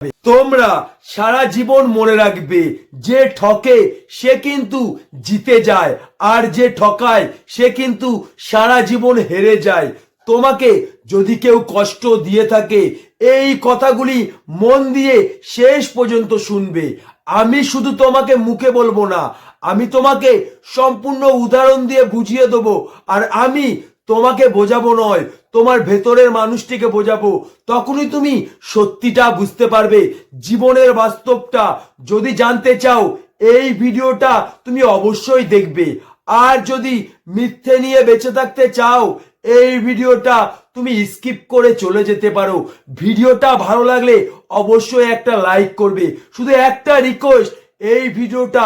তোমরা সারা জীবন মনে রাখবে, যে ঠকে সে কিন্তু জিতে যায়, আর যে ঠকায় সে কিন্তু সারা জীবন হেরে যায়। তোমাকে যদি কেউ কষ্ট দিয়ে থাকে, এই কথাগুলি মন দিয়ে শেষ পর্যন্ত শুনবে। আমি শুধু তোমাকে মুখে বলবো না, আমি তোমাকে সম্পূর্ণ উদাহরণ দিয়ে বুঝিয়ে দেবো। আর আমি তোমাকে বোঝাবো নয়, তোমার ভেতরের মানুষটিকে বোঝাবো। তখনই তুমি সত্যিটা বুঝতে পারবে, জীবনের বাস্তবটা। যদি জানতে চাও, এই ভিডিওটা তুমি অবশ্যই দেখবে। আর যদি মিথ্যে নিয়ে বেঁচে থাকতে চাও, এই ভিডিওটা তুমি স্কিপ করে চলে যেতে পারো। ভিডিওটা ভালো লাগলে অবশ্যই একটা লাইক করবে। শুধু একটা রিকোয়েস্ট, এই ভিডিওটা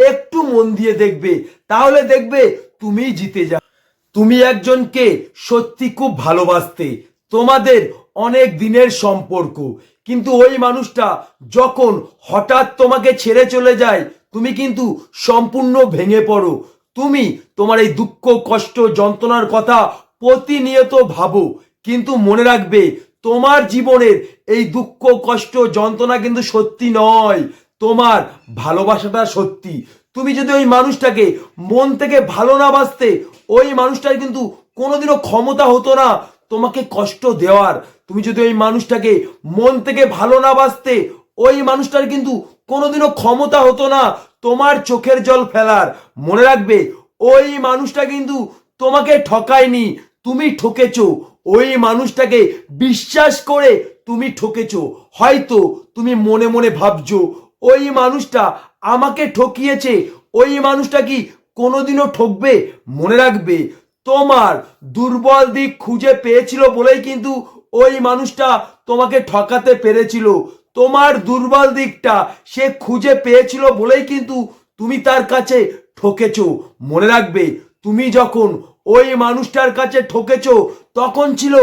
একটু মন দিয়ে দেখবে, তাহলে দেখবে তুমি জিতে যাও। তুমি একজনকে সত্যি খুব ভালোবাসতে, তোমাদের অনেক দিনের সম্পর্ক, কিন্তু ওই মানুষটা যখন হঠাৎ তোমাকে ছেড়ে চলে যায়, তুমি কিন্তু সম্পূর্ণ ভেঙে পড়ো। তুমি তোমার এই দুঃখ, কষ্ট, যন্ত্রণার কথা প্রতিনিয়ত ভাবো, কিন্তু মনে রাখবে, তোমার জীবনের এই দুঃখ, কষ্ট, যন্ত্রণা কিন্তু সত্যি নয়, তোমার ভালোবাসাটা সত্যি। তুমি যদি ওই মানুষটাকে মন থেকে ভালো না বাসতে, ওই মানুষটার কিন্তু কোনোদিনও ক্ষমতা হতো না তোমাকে কষ্ট দেওয়ার। তুমি যদি ওই মানুষটাকে মন থেকে ভালো না বাসতে, ওই মানুষটার কিন্তু কোনোদিনও ক্ষমতা হতো না তোমার চোখের জল ফেলার। মনে রাখবে, ওই মানুষটা কিন্তু তোমাকে ঠকায়নি, তুমি ঠকেছো। ওই মানুষটাকে বিশ্বাস করে তুমি ঠকেছো। হয়তো তুমি মনে মনে ভাবছো, ওই মানুষটা আমাকে ঠকিয়েছে, ওই মানুষটা কি কোনোদিনও ঠকবে? মনে রাখবে, তোমার দুর্বল দিক খুঁজে পেয়েছিল বলেই কিন্তু ওই মানুষটা তোমাকে ঠকাতে পেরেছিল। তোমার দুর্বল দিকটা সে খুঁজে পেয়েছিল বলেই কিন্তু তুমি তার কাছে ঠকেছো। মনে রাখবে, তুমি যখন ওই মানুষটার কাছে ঠকেছো, তখন ছিল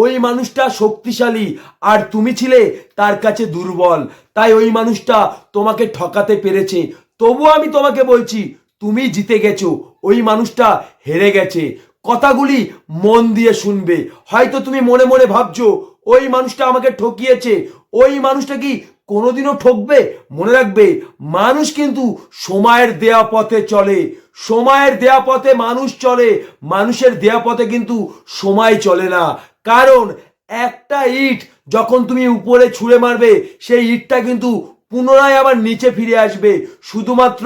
ওই মানুষটা শক্তিশালী, আর তুমি ছিলে তার কাছে দুর্বল। তাই ওই মানুষটা তোমাকে ঠকাতে পেরেছে। তবুও আমি তোমাকে বলছি, তুমি জিতে গেছো, ওই মানুষটা হেরে গেছে। কথাগুলি মন দিয়ে শুনবে। হয়তো তুমি মনে মনে ভাবছো, ওই মানুষটা আমাকে ঠকিয়েছে, ওই মানুষটা কি কোনোদিনও ঠকবে? মনে রাখবে, মানুষ কিন্তু সময়ের দেয়া পথে চলে, সময়ের দেয়া পথে মানুষ চলে, মানুষের দেয়া পথে কিন্তু সময় চলে না। কারণ একটা ইট যখন তুমি উপরে ছুঁড়ে মারবে, সেই ইটটা কিন্তু পুনরায় আবার নিচে ফিরে আসবে, শুধুমাত্র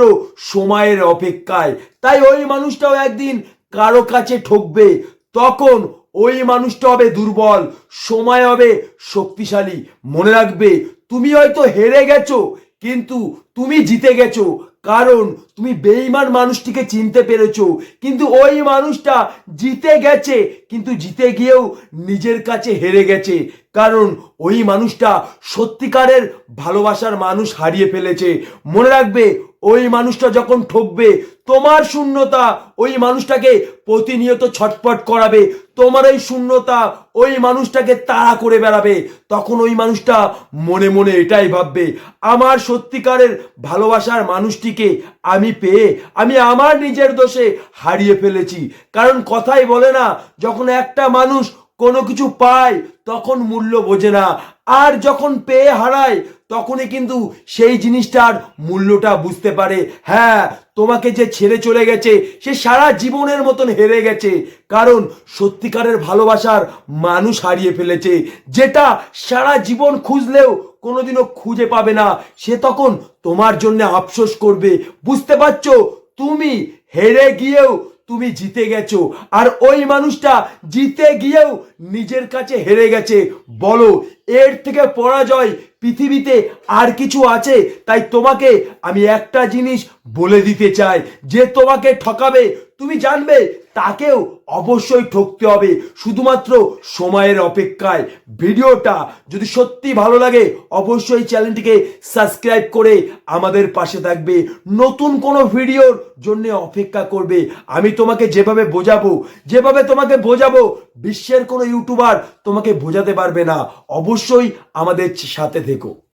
সময়ের অপেক্ষায়। তাই ওই মানুষটাও একদিন কারো কাছে ঠকবে, তখন ওই মানুষটা হবে দুর্বল, সময় হবে শক্তিশালী। মনে রাখবে, তুমি হয়তো হেরে গেছো, কিন্তু তুমি জিতে গেছো, কারণ তুমি বেঈমান মানুষটিকে চিনতে পেরেছো। কিন্তু ওই মানুষটা জিতে গেছে, কিন্তু জিতে গিয়েও নিজের কাছে হেরে গেছে, কারণ ওই মানুষটা সত্যিকারের ভালোবাসার মানুষ হারিয়ে ফেলেছে। মনে রাখবে, ওই মানুষটা যখন ঠকবে, তোমার শূন্যতা ওই মানুষটাকে প্রতিনিয়ত ছটফট করাবে, তোমার এই শূন্যতা ওই মানুষটাকে তাড়া করে বেড়াবে। তখন ওই মানুষটা মনে মনে এটাই ভাববে, আমার সত্যিকারের ভালোবাসার মানুষটিকে আমি পেয়ে আমি আমার নিজের দোষে হারিয়ে ফেলেছি। কারণ কথাই বলে না, যখন একটা মানুষ কোনো কিছু পায় তখন মূল্য বোঝে না, আর যখন পেয়ে হারায় তখনই কিন্তু সেই জিনিসটার মূল্যটা বুঝতে পারে। হ্যাঁ, তোমাকে যে ছেড়ে চলে গেছে সে সারা জীবনের মতন হেরে গেছে, কারণ সত্যিকারের ভালোবাসার মানুষ হারিয়ে ফেলেছে, যেটা সারা জীবন খুঁজলেও কোনোদিনও খুঁজে পাবে না। সে তখন তোমার জন্য আফসোস করবে। বুঝতে পারছো, তুমি হেরে গিয়েও তুমি জিতে গেছো, আর ওই মানুষটা জিতে গিয়েও নিজের কাছে হেরে গেছে। বলো, এর থেকে পরাজয় পৃথিবীতে আর কিছু আছে? তাই তোমাকে আমি একটা জিনিস বলে দিতে চাই, যে তোমাকে ঠকাবে তুমি জানবে তাকেও অবশ্যই ঠকতে হবে, শুধুমাত্র সময়ের অপেক্ষায়। ভিডিওটা যদি সত্যি ভালো লাগে, অবশ্যই চ্যানেলটিকে সাবস্ক্রাইব করে আমাদের পাশে থাকবে। নতুন কোনো ভিডিওর জন্য অপেক্ষা করবে। আমি তোমাকে যেভাবে বোঝাবো, যেভাবে তোমাকে বোঝাবো, বিশ্বের কোনো ইউটিউবার তোমাকে বোঝাতে পারবে না। অবশ্যই আমাদের সাথে থেকো।